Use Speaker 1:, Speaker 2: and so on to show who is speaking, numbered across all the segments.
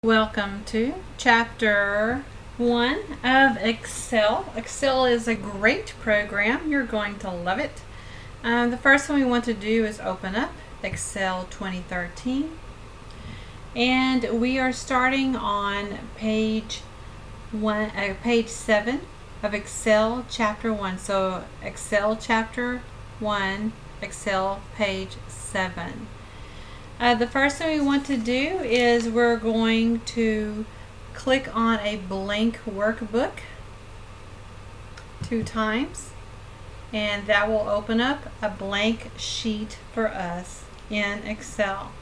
Speaker 1: Welcome to Chapter 1 of Excel. Excel is a great program. You're going to love it. The first thing we want to do is open up Excel 2013. And we are starting on page 7 of Excel Chapter 1. So Excel Chapter 1, Excel page 7. The first thing we want to do is we're going to click on a blank workbook 2 times, and that will open up a blank sheet for us in Excel.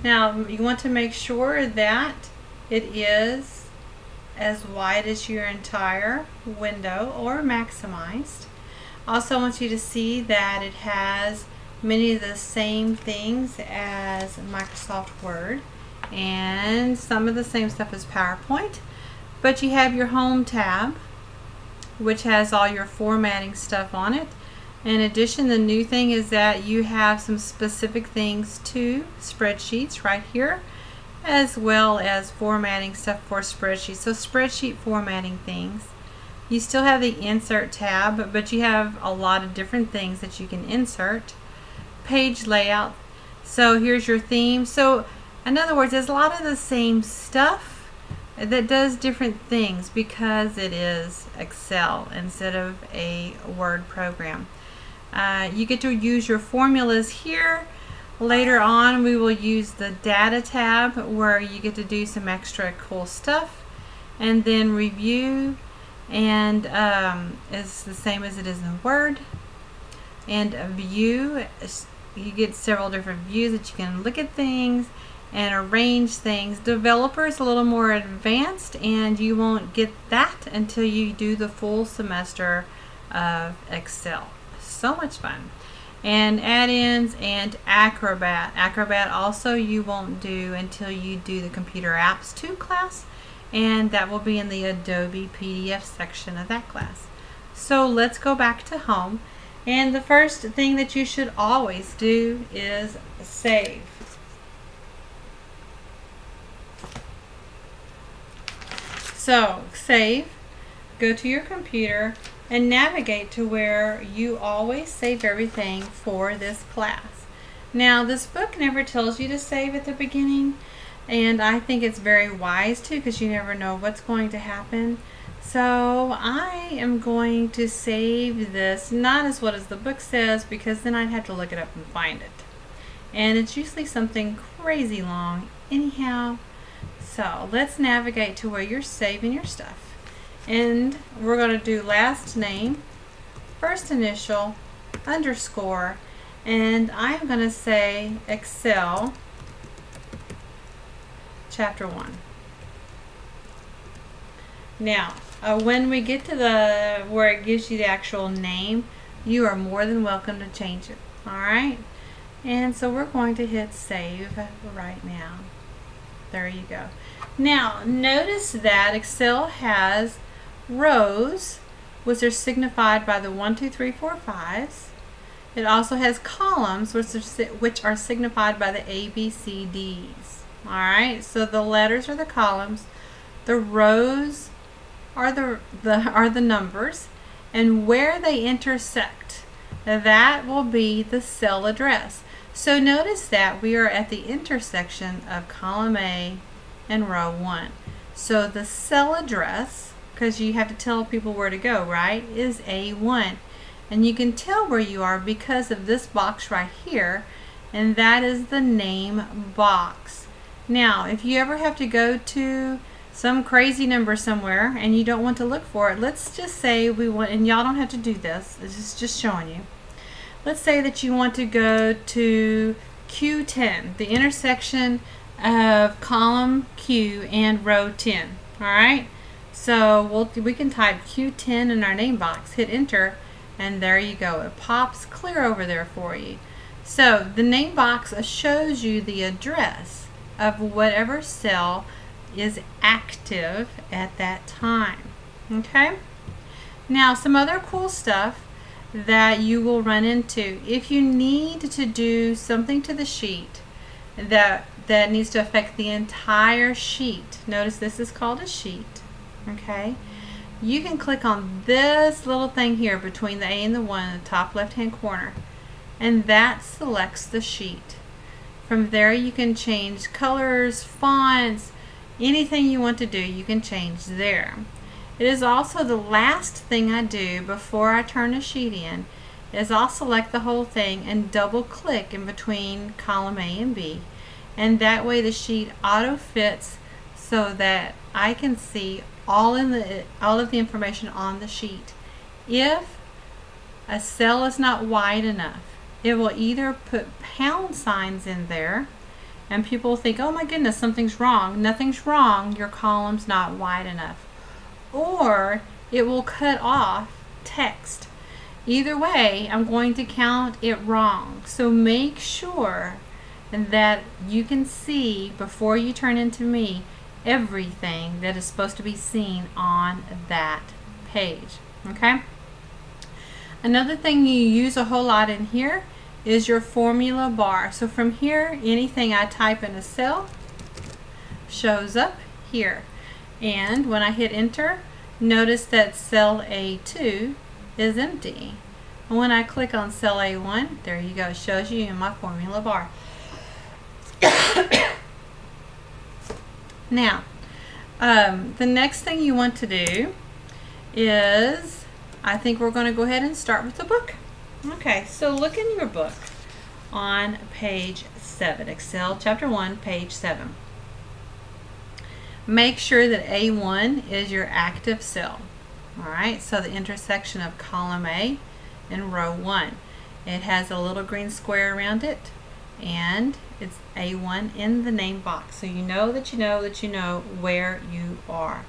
Speaker 1: Now you want to make sure that it is as wide as your entire window or maximized. Also, I want you to see that it has many of the same things as Microsoft Word and some of the same stuff as PowerPoint, but you have your Home tab, which has all your formatting stuff on it. In addition, the new thing is that you have some specific things to spreadsheets right here, as well as formatting stuff for spreadsheets. So spreadsheet formatting things. You still have the Insert tab, but you have a lot of different things that you can insert. Page layout. So here's your theme. So in other words, there's a lot of the same stuff that does different things because it is Excel instead of a Word program. You get to use your formulas here. Later on we will use the data tab where you get to do some extra cool stuff, and then review, and is the same as it is in Word. And view, you get several different views that you can look at things and arrange things. Developer is a little more advanced, and you won't get that until you do the full semester of Excel. So much fun. And add-ins and Acrobat. Acrobat also you won't do until you do the Computer Apps 2 class, and that will be in the Adobe PDF section of that class. So let's go back to Home. And the first thing that you should always do is save. So save, go to your computer and navigate to where you always save everything for this class. Now this book never tells you to save at the beginning, and I think it's very wise to, because you never know what's going to happen. So I am going to save this not as what as the book says, because then I'd have to look it up and find it, and it's usually something crazy long anyhow. So let's navigate to where you're saving your stuff, and we're going to do last name, first initial, underscore, and I'm going to say Excel Chapter 1. Now when we get to the where it gives you the actual name, you are more than welcome to change it. Alright, and so we're going to hit save right now. There you go. Now notice that Excel has rows, which are signified by the 1, 2, 3, 4, 5s. It also has columns, which are signified by the A, B, C, Ds. Alright, so the letters are the columns, the rows are the numbers, and where they intersect, that will be the cell address. So notice that we are at the intersection of column A and row 1. So the cell address, because you have to tell people where to go, right, is A1. And you can tell where you are because of this box right here, and that is the name box. Now if you ever have to go to some crazy number somewhere and you don't want to look for it, let's just say we want, and y'all don't have to do this, this is just showing you. Let's say that you want to go to Q10, the intersection of column Q and row 10. Alright, so we can type Q10 in our name box, hit enter, and there you go, it pops clear over there for you. So the name box shows you the address of whatever cell is active at that time. Okay, now some other cool stuff that you will run into if you need to do something to the sheet that that needs to affect the entire sheet. Notice this is called a sheet. Okay, you can click on this little thing here between the A and the 1 in the top left hand corner, and that selects the sheet. From there you can change colors, fonts, anything you want to do you can change there. It is also the last thing I do before I turn a sheet in is I'll select the whole thing and double click in between column A and B, and that way the sheet auto fits so that I can see all of the information on the sheet. If a cell is not wide enough, it will either put pound signs in there and people will think, oh my goodness, something's wrong. Nothing's wrong, your column's not wide enough. Or it will cut off text. Either way, I'm going to count it wrong. So make sure that you can see before you turn into me everything that is supposed to be seen on that page. Okay? Another thing you use a whole lot in here is your formula bar. So from here, anything I type in a cell shows up here. And when I hit enter, notice that cell A2 is empty. And when I click on cell A1, there you go, it shows you in my formula bar. Now, the next thing you want to do is, I think we're going to go ahead and start with the book. Okay, so look in your book on page 7, Excel chapter 1, page 7. Make sure that A1 is your active cell. Alright, so the intersection of column A and row 1. It has a little green square around it, and it's A1 in the name box. So you know that you know that you know where you are.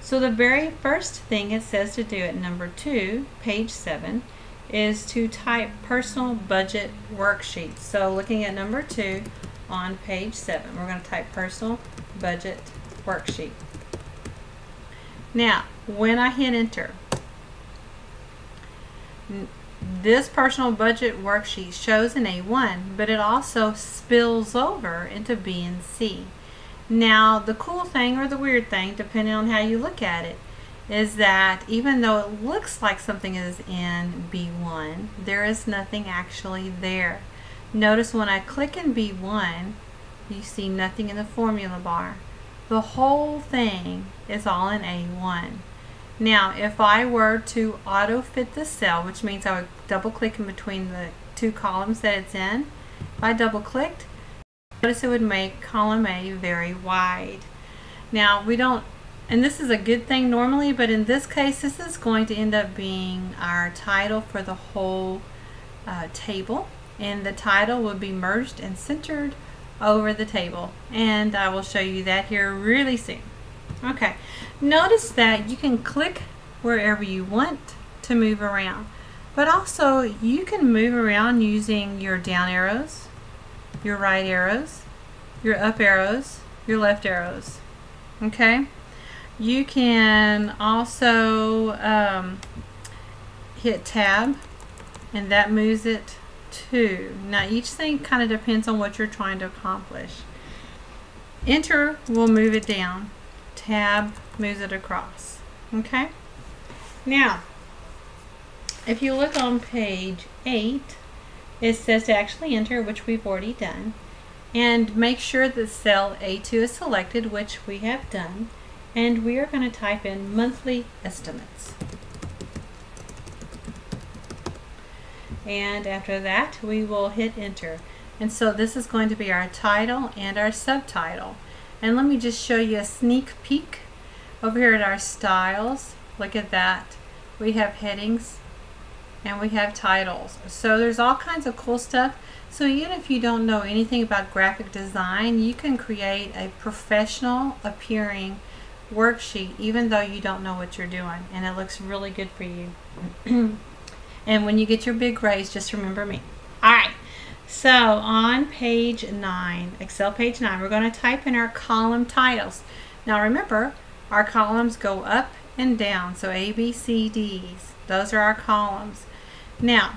Speaker 1: So the very first thing it says to do at number 2, page 7, is to type personal budget worksheet. So looking at number 2 on page 7, we're going to type personal budget worksheet. Now, when I hit enter, this personal budget worksheet shows in A1, but it also spills over into B and C. Now, the cool thing or the weird thing, depending on how you look at it, is that even though it looks like something is in B1, there is nothing actually there. Notice when I click in B1, you see nothing in the formula bar. The whole thing is all in A1. Now, if I were to auto-fit the cell, which means I would double click in between the two columns that it's in, if I double clicked, notice it would make column A very wide. Now, we don't, and this is a good thing normally, but in this case, this is going to end up being our title for the whole table, and the title will be merged and centered over the table, and I will show you that here really soon. Okay, notice that you can click wherever you want to move around, but also you can move around using your down arrows, your right arrows, your up arrows, your left arrows. Okay, you can also hit tab, and that moves it too. Now each thing kind of depends on what you're trying to accomplish. Enter will move it down. Tab moves it across. Okay? Now, if you look on page 8, it says to actually enter, which we've already done, and make sure that cell A2 is selected, which we have done, and we are going to type in monthly estimates. And after that, we will hit enter. And so this is going to be our title and our subtitle. And let me just show you a sneak peek over here at our styles. Look at that. We have headings and we have titles. So there's all kinds of cool stuff. So even if you don't know anything about graphic design, you can create a professional appearing worksheet even though you don't know what you're doing. And it looks really good for you. And when you get your big raise, just remember me. Alright, so on page 9, Excel page 9, we're going to type in our column titles. Now remember, our columns go up and down, so A, B, C, D's. Those are our columns. Now,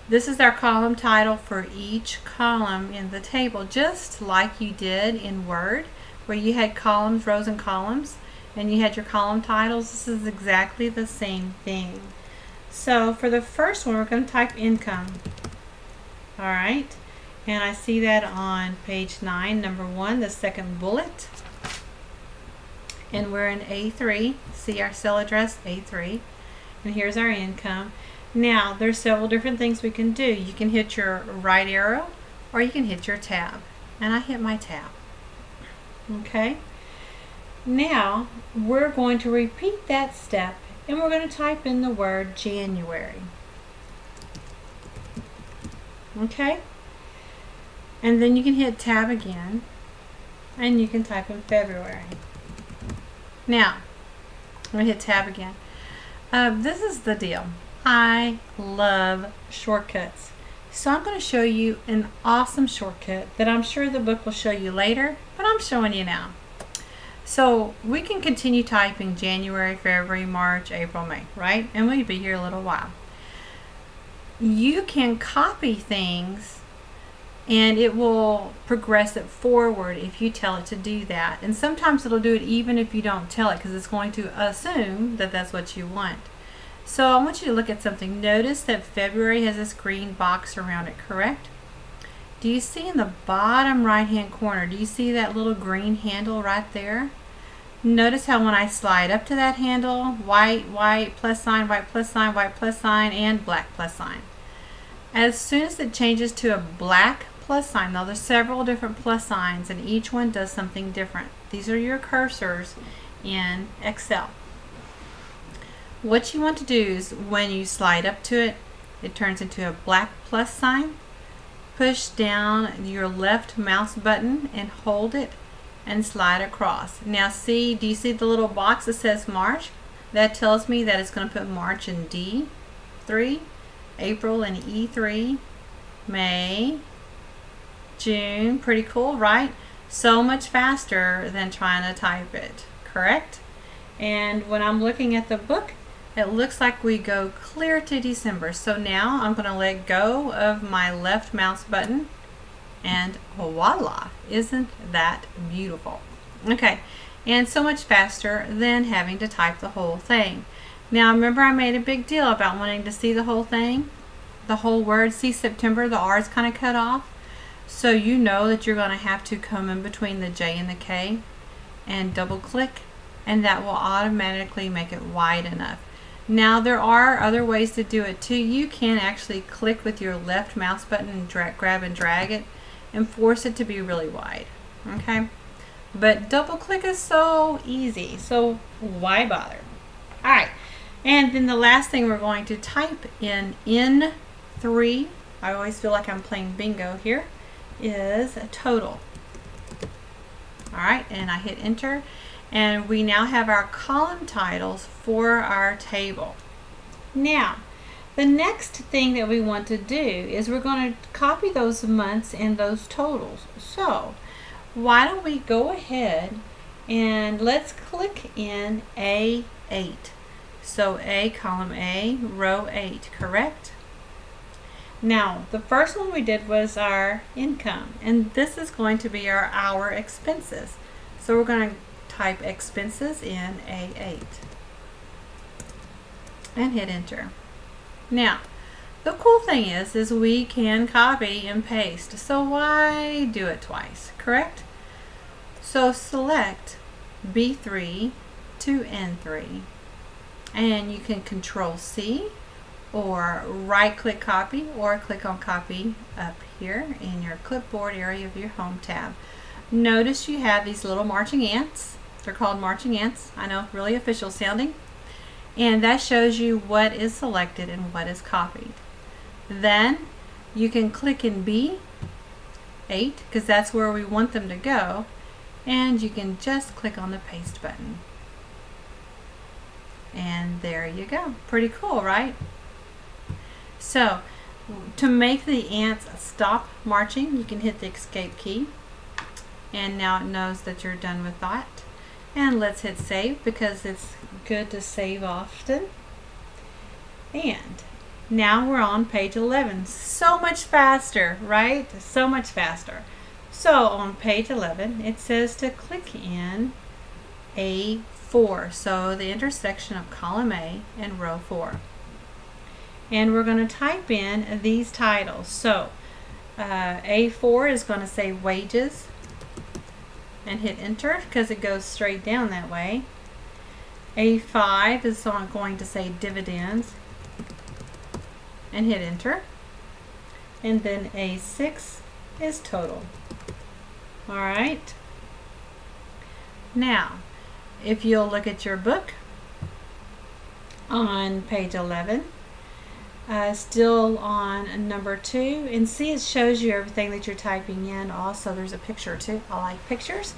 Speaker 1: This is our column title for each column in the table, just like you did in Word, where you had columns, rows, and columns, and you had your column titles. This is exactly the same thing. So for the first one, we're going to type income. All right, and I see that on page 9, number 1, the second bullet. And we're in A3. See our cell address, A3. And here's our income. Now, there's several different things we can do. You can hit your right arrow, or you can hit your tab. And I hit my tab. Okay? Now, we're going to repeat that step, and we're going to type in the word January. Okay? And then you can hit tab again, and you can type in February. Now, I'm going to hit tab again. This is the deal. I love shortcuts. So I'm going to show you an awesome shortcut that I'm sure the book will show you later, but I'm showing you now. So we can continue typing January, February, March, April, May, right? And we'd be here a little while. You can copy things and it will progress it forward if you tell it to do that. And sometimes it'll do it even if you don't tell it, because it's going to assume that that's what you want. So I want you to look at something. Notice that February has this green box around it, correct? Do you see in the bottom right hand corner, do you see that little green handle right there? Notice how when I slide up to that handle, white, white, plus sign, white, plus sign, white, plus sign, and black plus sign. As soon as it changes to a black plus sign, now there's several different plus signs and each one does something different. These are your cursors in Excel. What you want to do is when you slide up to it, it turns into a black plus sign. Push down your left mouse button and hold it and slide across. Now see, do you see the little box that says March? That tells me that it's going to put March in D3, April in E3, May, June. Pretty cool, right? So much faster than trying to type it, correct? And when I'm looking at the book, it looks like we go clear to December. So now I'm going to let go of my left mouse button and voila, isn't that beautiful? Okay, and so much faster than having to type the whole thing. Now remember, I made a big deal about wanting to see the whole thing, the whole word. See September, the R is kind of cut off. So you know that you're going to have to come in between the J and the K and double click, and that will automatically make it wide enough. Now there are other ways to do it too. You can actually click with your left mouse button and grab and drag it and force it to be really wide. Okay? But double click is so easy, so why bother? Alright, and then the last thing we're going to type in N3, I always feel like I'm playing bingo here, is a total. Alright, and I hit enter, and we now have our column titles for our table. Now, the next thing that we want to do is we're going to copy those months and those totals. So, why don't we go ahead and let's click in A8. So A, column A, row 8, correct? Now, the first one we did was our income, and this is going to be our expenses. So we're going to type expenses in A8 and hit enter. Now, the cool thing is we can copy and paste. So why do it twice, correct? So select B3 to N3, and you can Control C or right click copy or click on copy up here in your clipboard area of your home tab. Notice you have these little marching ants. They're called marching ants. I know, really official sounding. And that shows you what is selected and what is copied. Then you can click in B8 because that's where we want them to go, and you can just click on the paste button. And there you go. Pretty cool, right? So to make the ants stop marching, you can hit the escape key, and now it knows that you're done with that. And let's hit save because it's good to save often. And Now we're on page 11. So much faster, right? So much faster. So on page 11, it says to click in A4. So the intersection of column A and row 4. And we're going to type in these titles. So A4 is going to say wages and hit enter because it goes straight down that way. A5 is going to say dividends and hit enter. And then A6 is total. Alright. Now, if you'll look at your book on page 11, still on number 2, and see it shows you everything that you're typing in. Also, there's a picture too. I like pictures.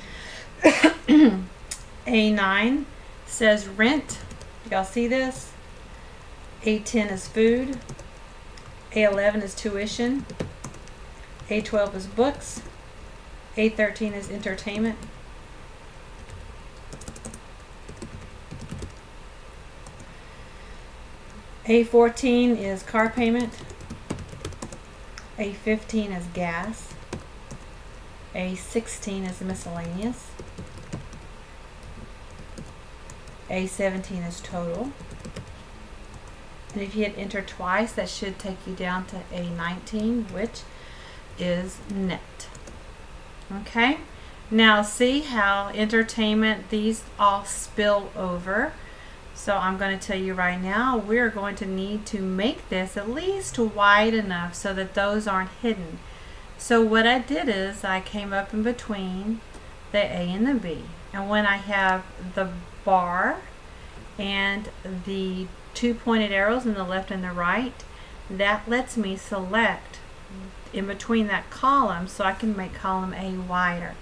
Speaker 1: A9 says rent. Y'all see this? A10 is food. A11 is tuition. A12 is books. A13 is entertainment. A14 is car payment. A15 is gas. A16 is miscellaneous. A17 is total. And if you hit enter twice, that should take you down to A19, which is net. Okay, now see how entertainment, these all spill over. So I'm going to tell you right now, we're going to need to make this at least wide enough so that those aren't hidden. So what I did is I came up in between the A and the B. And when I have the bar and the 2 pointed arrows in the left and the right, that lets me select in between that column so I can make column A wider.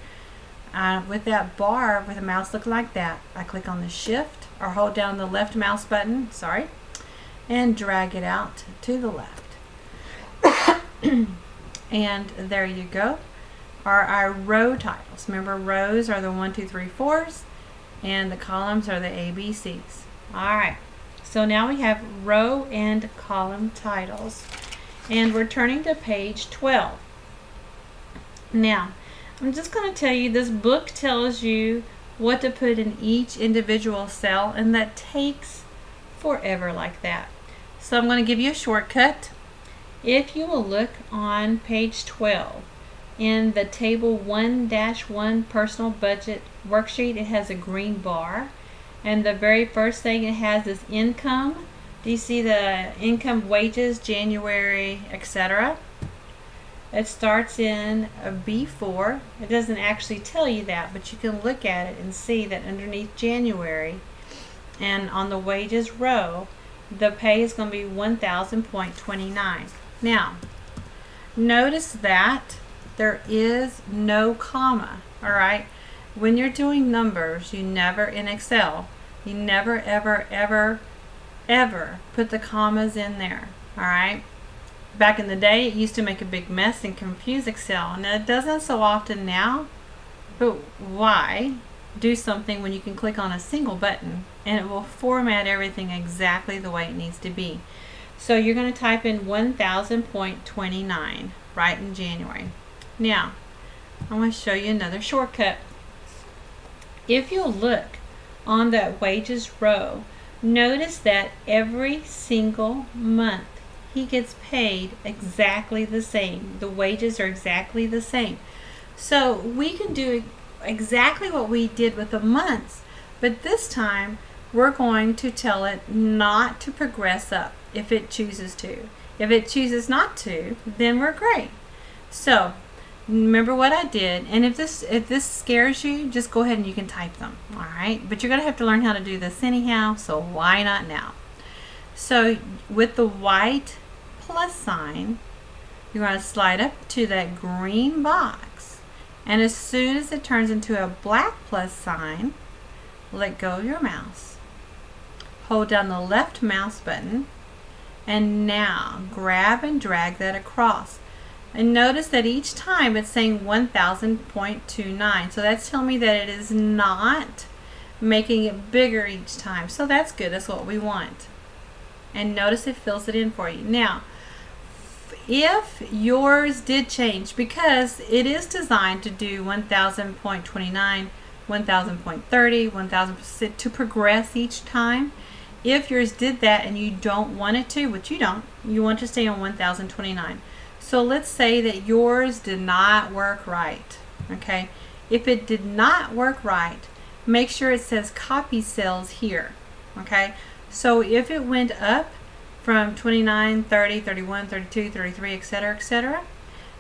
Speaker 1: With that bar, with a mouse looking like that, I click on the shift or hold down the left mouse button, and drag it out to the left. And there you go, are our row titles. Remember, rows are the 1, 2, 3, 4s, and the columns are the ABCs. Alright, so now we have row and column titles. And we're turning to page 12. Now, I'm just going to tell you, this book tells you what to put in each individual cell, and that takes forever like that. So I'm going to give you a shortcut. If you will look on page 12, in the table 1-1 personal budget worksheet, it has a green bar. And the very first thing it has is income. Do you see the income, wages, January, etc.? It starts in a B4. It doesn't actually tell you that, but you can look at it and see that underneath January and on the wages row, the pay is going to be 1,000.29. Now, notice that there is no comma, all right? When you're doing numbers, you never, in Excel, you never, ever, ever, ever put the commas in there, all right? Back in the day, it used to make a big mess and confuse Excel, and it doesn't so often now, but why do something when you can click on a single button and it will format everything exactly the way it needs to be? So you're going to type in 1,000.29 right in January. Now, I'm going to show you another shortcut. If you'll look on that wages row, notice that every single month he gets paid exactly the same. The wages are exactly the same. So we can do exactly what we did with the months, but this time we're going to tell it not to progress up if it chooses to. If it chooses not to, then we're great. So remember what I did, and if this scares you, just go ahead and you can type them, all right? But you're going to have to learn how to do this anyhow, so why not now? So with the white plus sign, you're going to slide up to that green box, and as soon as it turns into a black plus sign, let go of your mouse, hold down the left mouse button, and now grab and drag that across. And notice that each time it's saying 1,000.29. So that's telling me that it is not making it bigger each time. So that's good. That's what we want. and notice it fills it in for you. Now, if yours did change, because it is designed to do 1000.29, 1000.30, 1000 to progress each time. If yours did that and you don't want it to, which you don't, you want to stay on 1029. So let's say that yours did not work right. Okay, if it did not work right, make sure it says copy cells here. Okay, so if it went up from 29, 30, 31, 32, 33, etc.,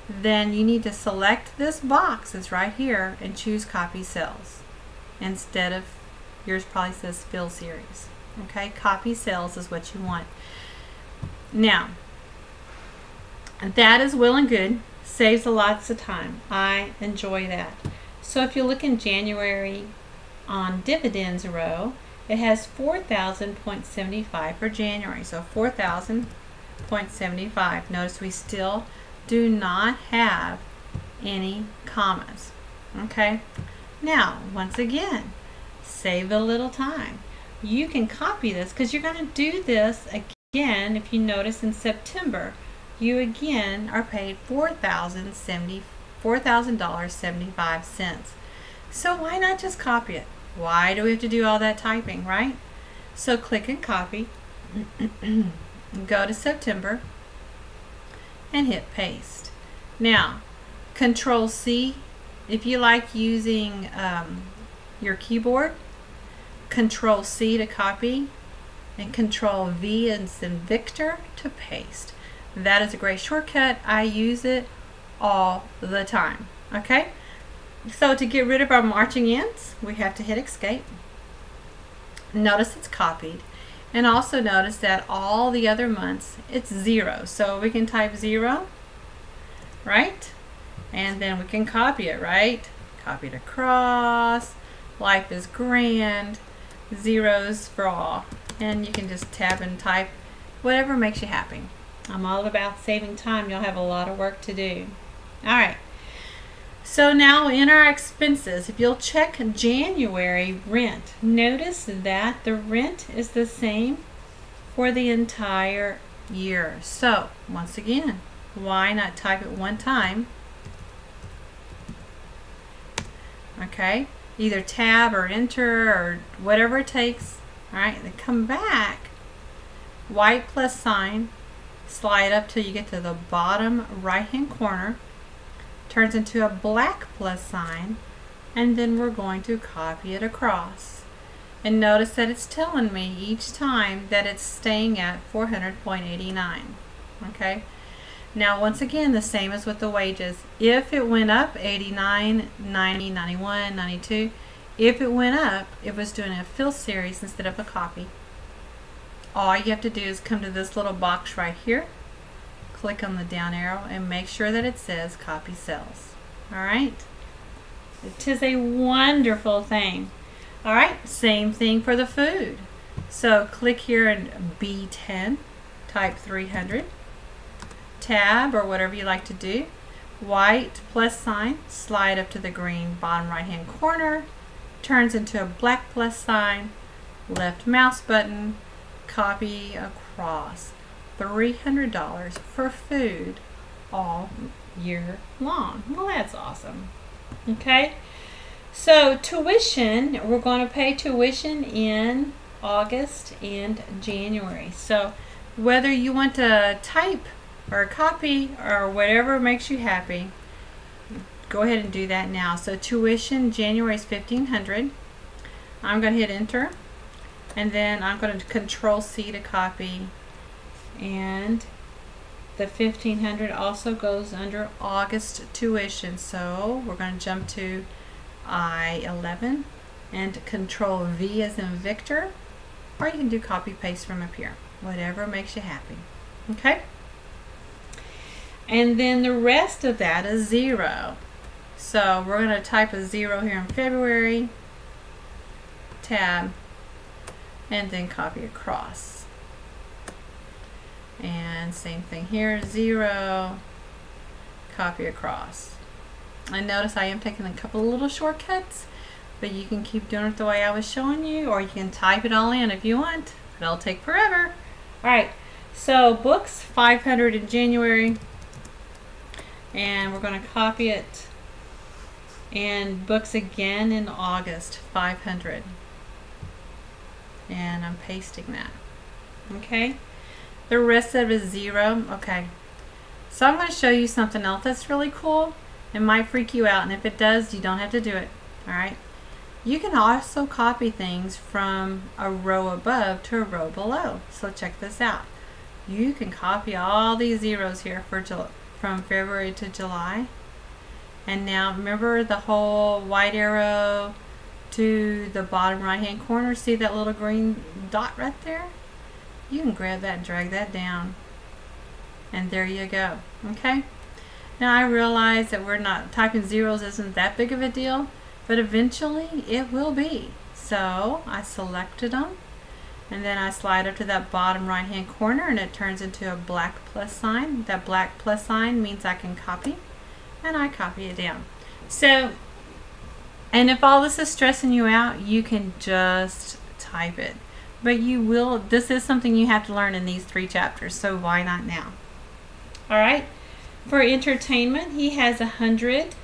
Speaker 1: then you need to select this box that's right here and choose copy cells instead of, yours probably says fill series. Okay, copy cells is what you want. Now, that is well and good, saves a lots of time. I enjoy that. So if you look in January on dividends row, it has 4,000.75 for January. So 4,000.75. Notice we still do not have any commas. Okay. Now, once again, save a little time. You can copy this because you're going to do this again. If you notice in September, you again are paid $4,000.75. So why not just copy it? Why do we have to do all that typing, right? So click and copy, go to September, and hit paste. Now, Control C, if you like using your keyboard, Control C to copy, and Control V as in Victor to paste. That is a great shortcut. I use it all the time. Okay? So to get rid of our marching ants, we have to hit escape. Notice it's copied. And also notice that all the other months, it's 0. So we can type 0, right? And then we can copy it, right? Copy it across. Life is grand. Zeros for all. And you can just tab and type whatever makes you happy. I'm all about saving time. You'll have a lot of work to do. Alright. So now in our expenses, if you'll check January rent, notice that the rent is the same for the entire year. So once again, why not type it one time? Okay, either tab or enter or whatever it takes. Alright, then come back, white plus sign, slide up till you get to the bottom right hand corner, turns into a black plus sign, and then we're going to copy it across. And notice that it's telling me each time that it's staying at 400.89. Okay, now once again, the same as with the wages. If it went up 89, 90, 91, 92, if it went up, it was doing a fill series instead of a copy. All you have to do is come to this little box right here, click on the down arrow, and make sure that it says copy cells. Alright? It is a wonderful thing. Alright, same thing for the food. So click here in B10, type 300, tab or whatever you like to do, white plus sign, slide up to the green bottom right hand corner, turns into a black plus sign, left mouse button, copy across. $300 for food all year long. Well, that's awesome. Okay, so tuition, we're going to pay tuition in August and January. So whether you want to type or copy or whatever makes you happy, go ahead and do that now. So tuition, January is $1,500. I'm going to hit enter, and then I'm going to Control C to copy. And the $1,500 also goes under August tuition. So we're going to jump to I-11 and Control V as in Victor, or you can do copy paste from up here, whatever makes you happy. Okay, and then the rest of that is 0. So we're going to type a 0 here in February, tab, and then copy across. And same thing here, 0, copy across. And notice I am taking a couple of little shortcuts, but you can keep doing it the way I was showing you, or you can type it all in if you want. It'll take forever. All right, so books 500 in January, and we're going to copy it. And books again in August 500, and I'm pasting that. Okay, the rest of it is 0. Okay, so I'm going to show you something else that's really cool. It might freak you out, and if it does, you don't have to do it. All right, you can also copy things from a row above to a row below. So check this out. You can copy all these zeros here for from February to July. And now remember the whole white arrow to the bottom right hand corner. See that little green dot right there? You can grab that and drag that down. And there you go. Okay? Now I realize that we're not typing zeros isn't that big of a deal, but eventually it will be. So I selected them, and then I slide up to that bottom right hand corner, and it turns into a black plus sign. That black plus sign means I can copy. And I copy it down. So, and if all this is stressing you out, you can just type it. But you will, this is something you have to learn in these 3 chapters, so why not now? All right, for entertainment, he has 100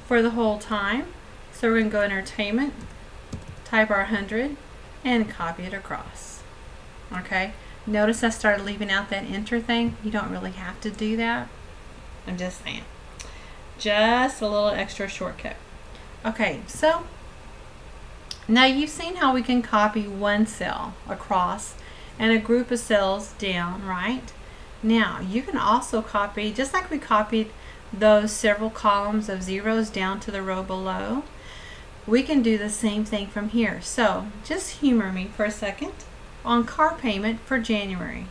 Speaker 1: for the whole time. So we're going to go entertainment, type our 100, and copy it across. Okay, notice I started leaving out that enter thing. You don't really have to do that. I'm just saying. Just a little extra shortcut. Okay, so now you've seen how we can copy one cell across and a group of cells down, right? Now you can also copy, just like we copied those several columns of zeros down to the row below, we can do the same thing from here. So just humor me for a second. On car payment for January,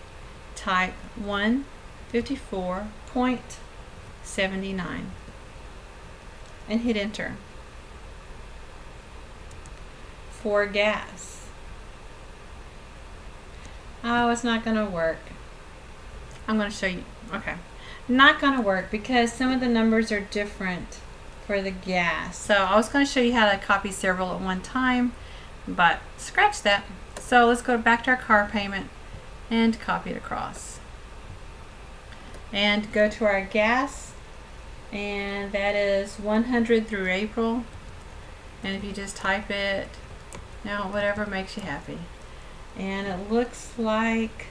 Speaker 1: type 154.79. and hit enter. For gas. Oh, it's not going to work. I'm going to show you. Okay. Not going to work because some of the numbers are different for the gas. So I was going to show you how to copy several at one time, but scratch that. So let's go back to our car payment and copy it across. And go to our gas. And that is 100 through April. And if you just type it, whatever makes you happy. And it looks like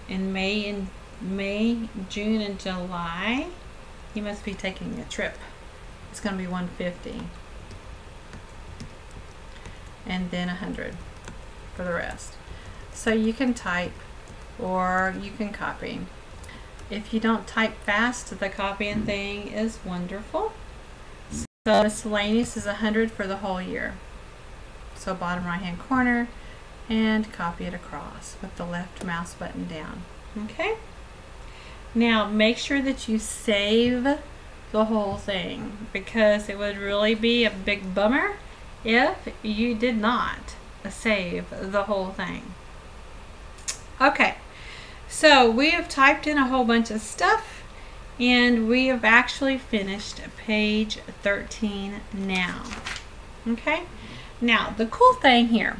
Speaker 1: in May, June, and July, you must be taking a trip. It's going to be 150. And then 100 for the rest. So you can type or you can copy. If you don't type fast, the copying thing is wonderful. So miscellaneous is 100 for the whole year. So bottom right hand corner and copy it across with the left mouse button down. Okay? Now make sure that you save the whole thing, because it would really be a big bummer if you did not save the whole thing. Okay. So we have typed in a whole bunch of stuff, and we have actually finished page 13 now. Okay? Now, the cool thing here,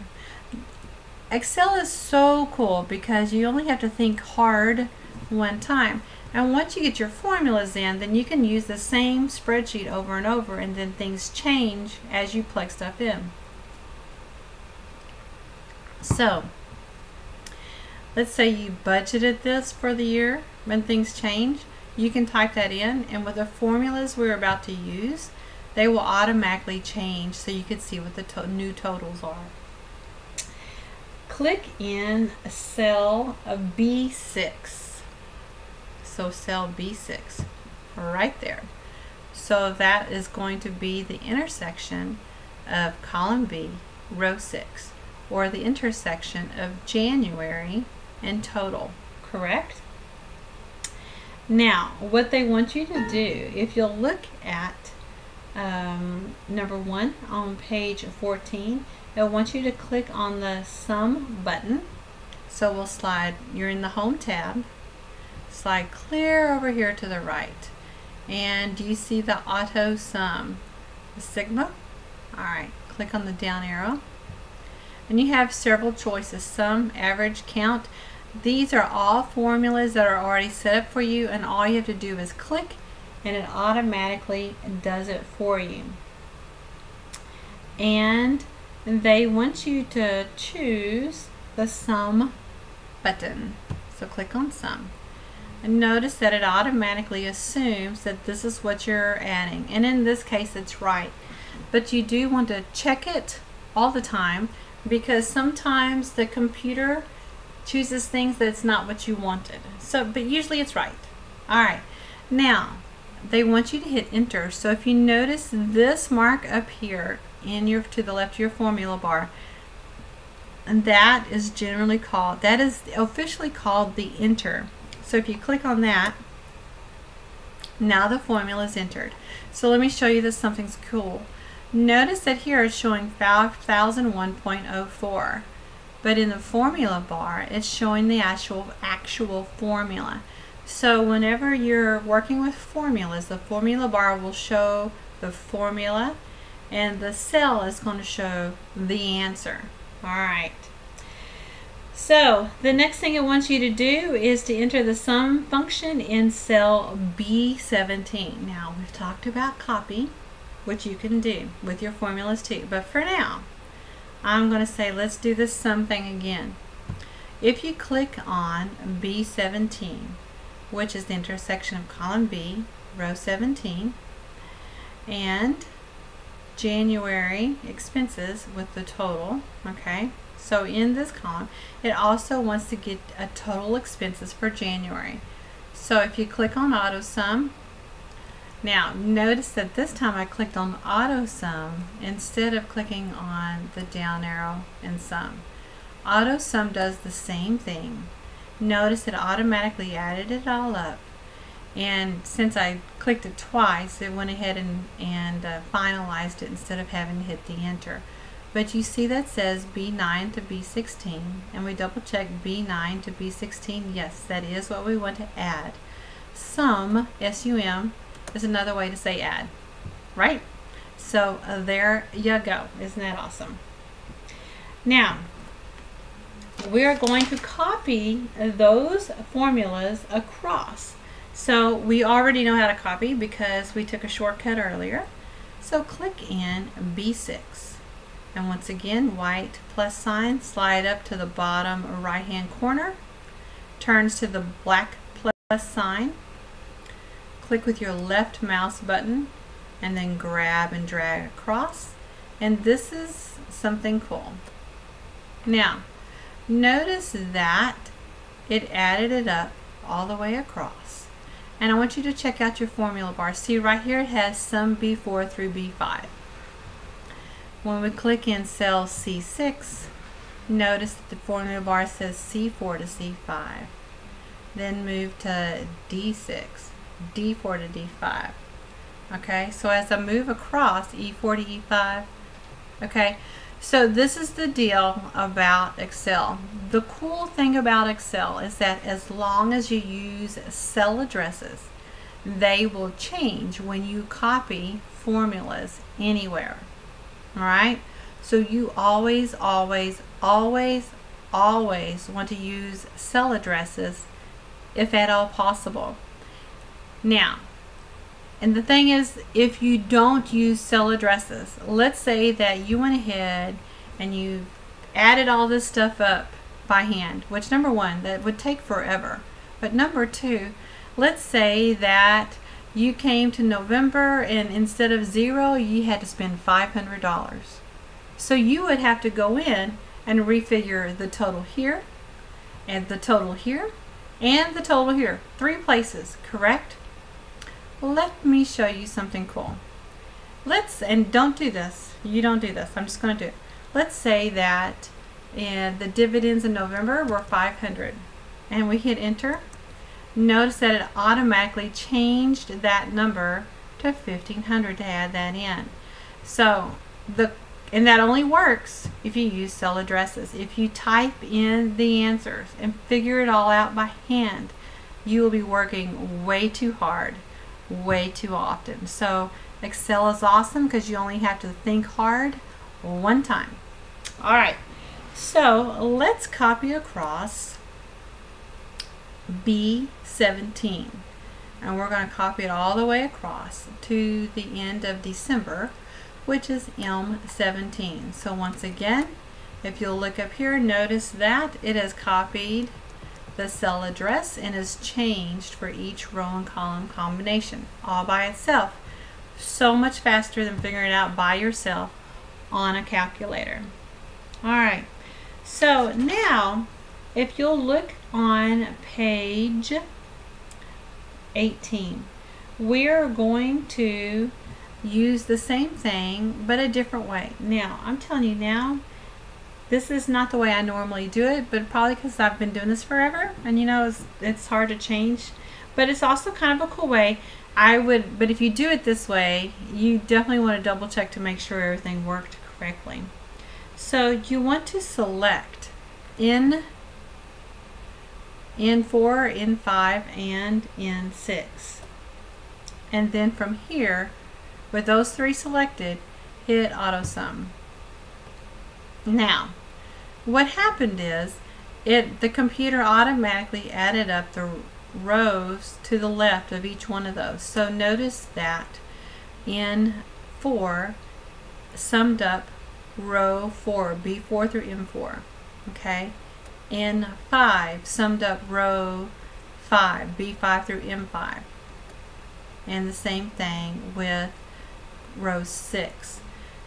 Speaker 1: Excel is so cool because you only have to think hard one time. And once you get your formulas in, then you can use the same spreadsheet over and over, and then things change as you plug stuff in. So, let's say you budgeted this for the year. When things change, you can type that in, and with the formulas we're about to use, they will automatically change so you can see what the new totals are. Click in cell B6. So cell B6 right there. So that is going to be the intersection of column B, row 6, or the intersection of January and total, correct? Now, what they want you to do, if you'll look at number 1 on page 14, they'll want you to click on the sum button. So we'll slide, you're in the home tab, slide clear over here to the right. And do you see the auto sum, the sigma? Alright, click on the down arrow. and you have several choices: sum, average, count. These are all formulas that are already set up for you, and all you have to do is click and it automatically does it for you. And they want you to choose the sum button. So click on sum. And notice that it automatically assumes that this is what you're adding. And in this case, it's right. But you do want to check it all the time, because sometimes the computer chooses things that's not what you wanted. So, but usually it's right. All right. Now, they want you to hit enter. So if you notice this mark up here in your to the left of your formula bar, and that is generally called, that is officially called the enter. So if you click on that, now the formula is entered. So let me show you this, something's cool. Notice that here it's showing 5001.04, but in the formula bar it's showing the actual formula. So whenever you're working with formulas, the formula bar will show the formula and the cell is going to show the answer. Alright. So the next thing it wants you to do is to enter the sum function in cell B17. Now, we've talked about copy, which you can do with your formulas too. But for now, I'm going to say let's do the sum thing again. If you click on B17, which is the intersection of column B, row 17, and January expenses with the total, okay? So in this column, it also wants to get a total expenses for January. So if you click on auto sum, now notice that this time I clicked on auto sum instead of clicking on the down arrow and sum. Auto sum does the same thing. Notice it automatically added it all up, and since I clicked it twice, it went ahead and finalized it instead of having to hit the enter. But you see that says B9 to B16, and we double check B9 to B16. Yes, that is what we want to add. Sum, S-U-M, is another way to say add, right? So there you go. Isn't that awesome? Now, we are going to copy those formulas across. So we already know how to copy because we took a shortcut earlier. So click in B6. And once again, white plus sign, slide up to the bottom right hand corner, turns to the black plus sign, click with your left mouse button, and then grab and drag across. And this is something cool. Now, notice that it added it up all the way across. And I want you to check out your formula bar. See right here it has sum B4 through B5. When we click in cell C6, notice that the formula bar says C4 to C5. Then move to D6, D4 to D5. Okay, so as I move across E4 to E5, okay, so this is the deal about Excel. The cool thing about Excel is that as long as you use cell addresses, they will change when you copy formulas anywhere. Alright, so you always want to use cell addresses if at all possible. Now, and the thing is, if you don't use cell addresses, let's say that you went ahead and you added all this stuff up by hand, which number one, that would take forever. But number two, let's say that you came to November and instead of 0, you had to spend $500. So you would have to go in and refigure the total here, and the total here, and the total here. 3 places, correct? Let me show you something cool. And don't do this. You don't do this. I'm just going to do it. Let's say that the dividends in November were 500, and we hit enter. Notice that it automatically changed that number to 1500 to add that in. So and that only works if you use cell addresses. If you type in the answers and figure it all out by hand, you will be working way too hard, way too often. So Excel is awesome because you only have to think hard one time. Alright, So let's copy across B17. And we're going to copy it all the way across to the end of December, which is M17. So once again, if you'll look up here, notice that it has copied the cell address and is changed for each row and column combination all by itself. So much faster than figuring it out by yourself on a calculator. Alright, so now if you'll look on page 18, we're going to use the same thing but a different way. Now I'm telling you now, this is not the way I normally do it, but probably because I've been doing this forever and you know it's hard to change, but it's also kind of a cool way. But if you do it this way, you definitely want to double check to make sure everything worked correctly. So you want to select N4, N5, and N6. And then from here, with those three selected, hit auto sum. Now, what happened is the computer automatically added up the rows to the left of each one of those. So notice that N4 summed up row 4, B4 through M4. Okay, N5 summed up row 5, B5 through M5. And the same thing with row 6.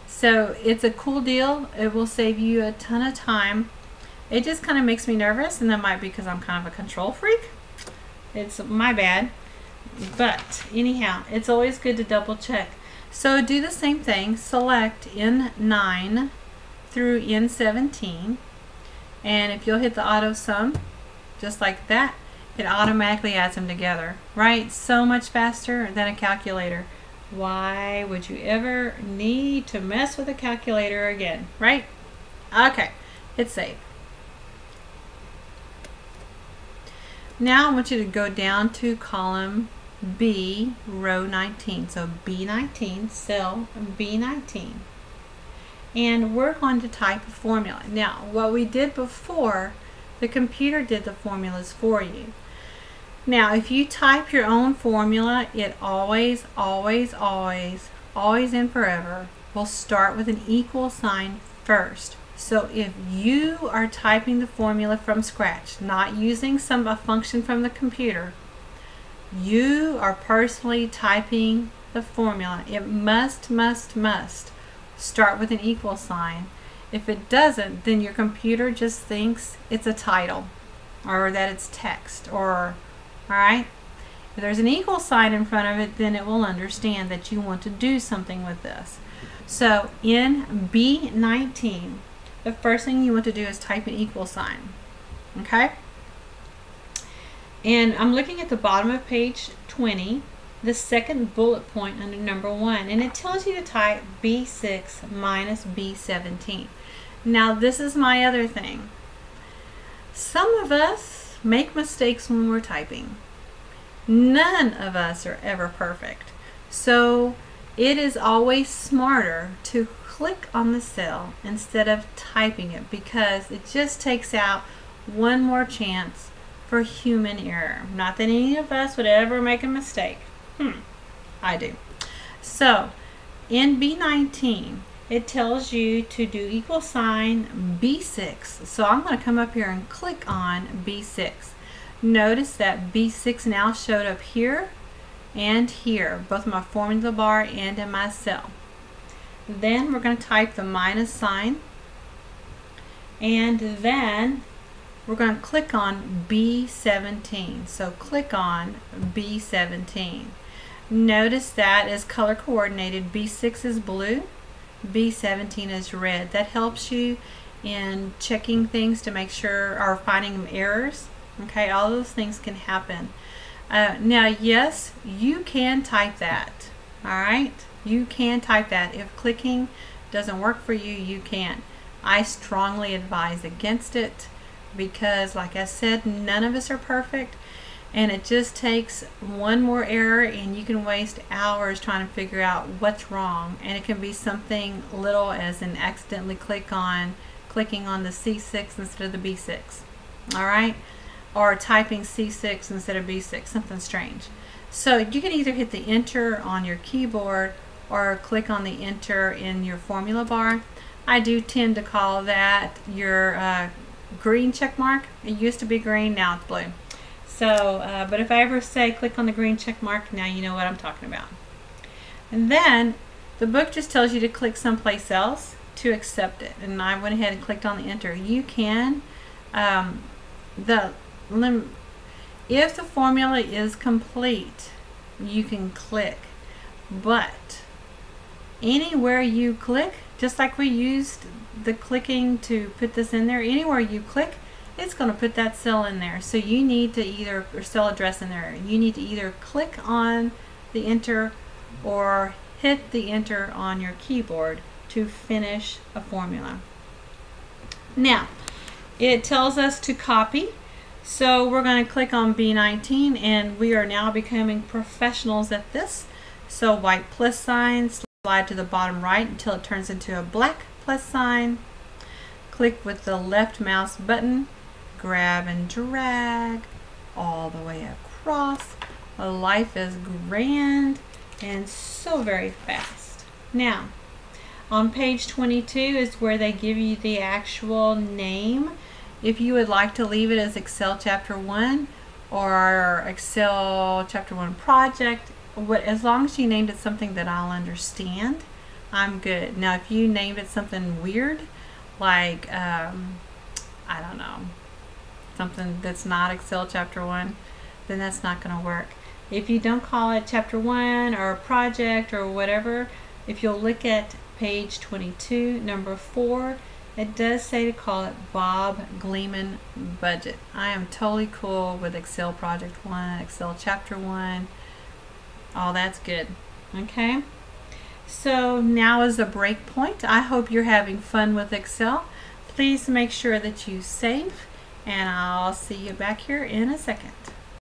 Speaker 1: So it's a cool deal. It will save you a ton of time. It just kind of makes me nervous, and that might be because I'm kind of a control freak. It's my bad. But anyhow, it's always good to double check. So do the same thing. Select N9 through N17. And if you'll hit the auto sum, just like that, it automatically adds them together. Right? So much faster than a calculator. Why would you ever need to mess with a calculator again, right? Okay, hit save. Now I want you to go down to column B, row 19. So B19, cell B19. And we're going to type a formula. Now, what we did before, the computer did the formulas for you. Now, if you type your own formula, it always, always, always, always and forever will start with an equal sign first. So if you are typing the formula from scratch, not using a function from the computer, you are personally typing the formula. It must start with an equal sign. If it doesn't, then your computer just thinks it's a title or that it's text or alright? If there's an equal sign in front of it, then it will understand that you want to do something with this. So in B19, the first thing you want to do is type an equal sign. Okay? And I'm looking at the bottom of page 20, the second bullet point under number 1, and it tells you to type B6 minus B17. Now this is my other thing. Some of us make mistakes when we're typing. None of us are ever perfect. So it is always smarter to click on the cell instead of typing it, because it just takes out one more chance for human error. Not that any of us would ever make a mistake. I do. So in B19, it tells you to do equal sign B6. So I'm going to come up here and click on B6. Notice that B6 now showed up here and here, both in my formula bar and in my cell. Then we're going to type the minus sign, and then we're going to click on B17. So click on B17. Notice that is color coordinated. B6 is blue, B17 is red. That helps you in checking things to make sure, or finding errors. Okay, all those things can happen. Now, yes, you can type that. Alright, you can type that. If clicking doesn't work for you, you can. I strongly advise against it because, like I said, none of us are perfect, and it just takes one more error and you can waste hours trying to figure out what's wrong. And it can be something little as an accidentally click on clicking on the C6 instead of the B6. All right, or typing C6 instead of B6, something strange. So you can either hit the enter on your keyboard or click on the enter in your formula bar. I do tend to call that your green check mark. It used to be green, now it's blue. So, but if I ever say click on the green check mark, now you know what I'm talking about. And then the book just tells you to click someplace else to accept it. And I went ahead and clicked on the enter. You can, if the formula is complete, you can click. But anywhere you click, just like we used the clicking to put this in there, anywhere you click, it's going to put that cell in there. So you need to either, or cell address in there, you need to either click on the enter or hit the enter on your keyboard to finish a formula. Now, it tells us to copy. So we're going to click on B19 and we are now becoming professionals at this. So white plus sign, slide to the bottom right until it turns into a black plus sign. Click with the left mouse button, grab and drag all the way across. Life is grand and so very fast. Now, on page 22 is where they give you the actual name. If you would like to leave it as Excel Chapter 1 or Excel Chapter 1 Project, as long as you named it something that I'll understand, I'm good. Now, if you named it something weird, like, I don't know, something that's not Excel Chapter 1, then that's not going to work. If you don't call it Chapter 1 or Project or whatever, if you'll look at page 22, number 4, it does say to call it Bob Gleeman Budget. I am totally cool with Excel Project 1, Excel Chapter 1. All that's good. Okay? So now is the break point. I hope you're having fun with Excel. Please make sure that you save, and I'll see you back here in a second.